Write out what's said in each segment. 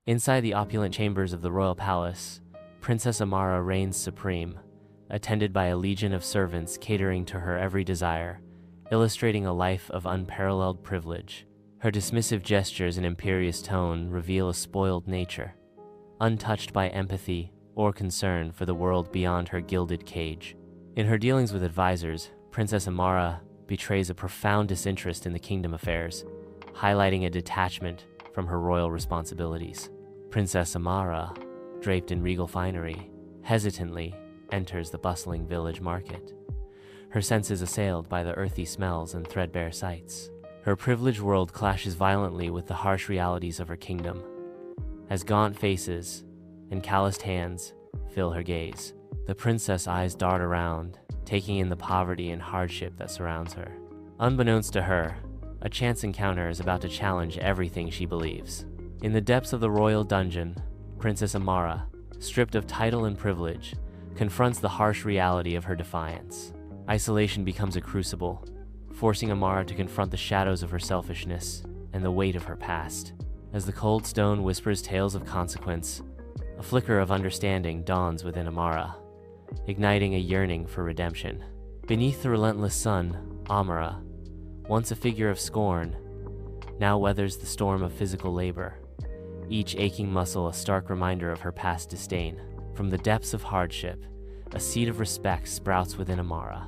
Inside the opulent chambers of the royal palace, Princess Amara reigns supreme, attended by a legion of servants catering to her every desire, illustrating a life of unparalleled privilege. Her dismissive gestures and imperious tone reveal a spoiled nature, untouched by empathy or concern for the world beyond her gilded cage. In her dealings with advisors, Princess Amara betrays a profound disinterest in the kingdom affairs, highlighting a detachment from her royal responsibilities. Princess Amara, draped in regal finery, hesitantly enters the bustling village market, her senses assailed by the earthy smells and threadbare sights. Her privileged world clashes violently with the harsh realities of her kingdom, as gaunt faces and calloused hands fill her gaze. The princess' eyes dart around, taking in the poverty and hardship that surrounds her. Unbeknownst to her, a chance encounter is about to challenge everything she believes. In the depths of the royal dungeon, Princess Amara, stripped of title and privilege, confronts the harsh reality of her defiance. Isolation becomes a crucible, forcing Amara to confront the shadows of her selfishness and the weight of her past. As the cold stone whispers tales of consequence, a flicker of understanding dawns within Amara, igniting a yearning for redemption. Beneath the relentless sun, Amara, once a figure of scorn, now weathers the storm of physical labor, each aching muscle a stark reminder of her past disdain. From the depths of hardship, a seed of respect sprouts within Amara,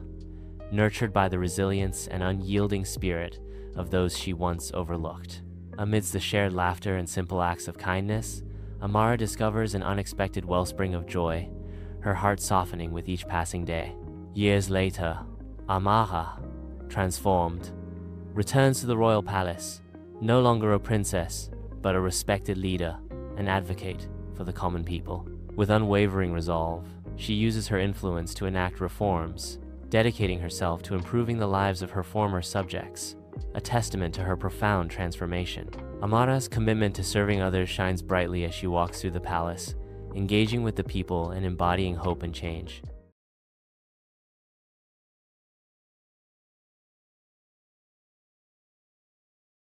nurtured by the resilience and unyielding spirit of those she once overlooked. Amidst the shared laughter and simple acts of kindness, Amara discovers an unexpected wellspring of joy, her heart softening with each passing day. Years later, Amara, transformed, returns to the royal palace, no longer a princess, but a respected leader, an advocate for the common people. With unwavering resolve, she uses her influence to enact reforms, dedicating herself to improving the lives of her former subjects, a testament to her profound transformation. Amara's commitment to serving others shines brightly as she walks through the palace, engaging with the people and embodying hope and change.